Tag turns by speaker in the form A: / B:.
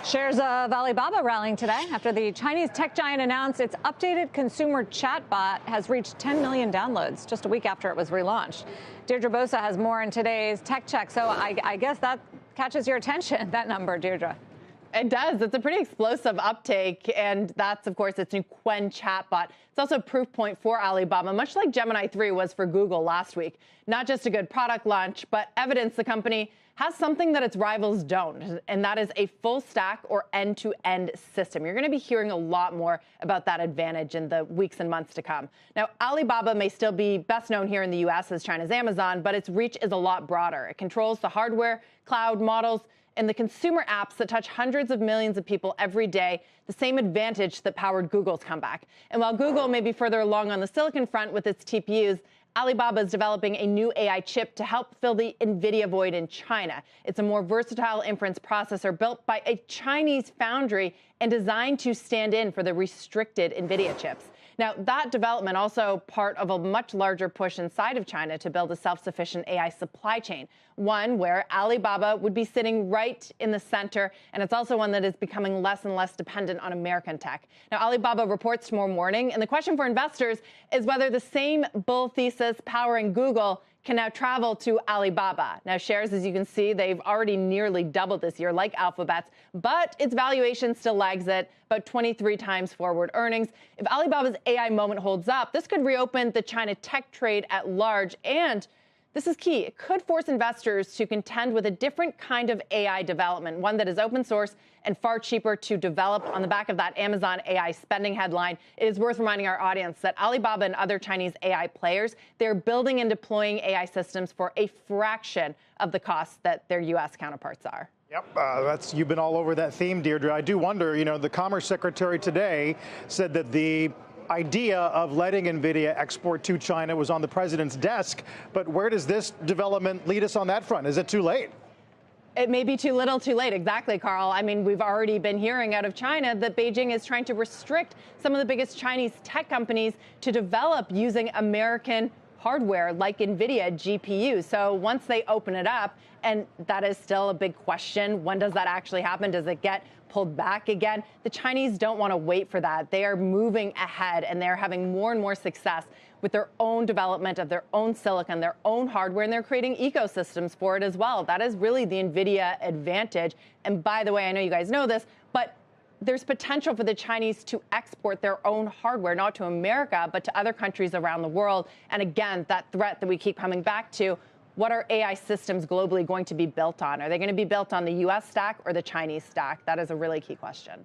A: Shares of Alibaba rallying today after the Chinese tech giant announced its updated consumer chatbot has reached 10 million downloads just a week after it was relaunched. Deirdre Bosa has more in today's Tech Check, so I guess that catches your attention, that number, Deirdre.
B: It does. It's a pretty explosive uptake, and that's, of course, its new Qwen chatbot. It's also a proof point for Alibaba, much like Gemini 3 was for Google last week. Not just a good product launch, but evidence the company has something that its rivals don't, and that is a full stack or end-to-end system. You're going to be hearing a lot more about that advantage in the weeks and months to come. Now, Alibaba may still be best known here in the U.S. as China's Amazon, but its reach is a lot broader. It controls the hardware, cloud models, and the consumer apps that touch hundreds of millions of people every day, the same advantage that powered Google's comeback. And while Google may be further along on the silicon front with its TPUs, Alibaba is developing a new AI chip to help fill the NVIDIA void in China. It's a more versatile inference processor built by a Chinese foundry and designed to stand in for the restricted NVIDIA chips. Now, that development also part of a much larger push inside of China to build a self-sufficient AI supply chain, one where Alibaba would be sitting right in the center, and it's also one that is becoming less and less dependent on American tech. Now, Alibaba reports tomorrow morning, and the question for investors is whether the same bull thesis powering Google can now travel to Alibaba. Now, shares, as you can see, they've already nearly doubled this year, like Alphabet's, but its valuation still lags at about 23 times forward earnings. If Alibaba's AI moment holds up, this could reopen the China tech trade at large, and this is key. It could force investors to contend with a different kind of AI development, one that is open source and far cheaper to develop. On the back of that Amazon AI spending headline, it is worth reminding our audience that Alibaba and other Chinese AI players, they're building and deploying AI systems for a fraction of the costs that their U.S. counterparts are.
C: Yep, you've been all over that theme, Deirdre. I do wonder, the Commerce Secretary today said that the idea of letting NVIDIA export to China was on the president's desk, but where does this development lead us on that front? Is it too late?
B: It may be too little, too late. Exactly, Carl. I mean, we've already been hearing out of China that Beijing is trying to restrict some of the biggest Chinese tech companies to develop using American hardware like NVIDIA GPUs. So once they open it up, and that is still a big question, when does that actually happen? Does it get pulled back again? The Chinese don't want to wait for that. They are moving ahead, and they're having more and more success with their own development of their own silicon, their own hardware, and they're creating ecosystems for it as well. That is really the NVIDIA advantage. And by the way, I know you guys know this, but there's potential for the Chinese to export their own hardware, not to America, but to other countries around the world. And again, that threat that we keep coming back to, what are AI systems globally going to be built on? Are they going to be built on the U.S. stack or the Chinese stack? That is a really key question.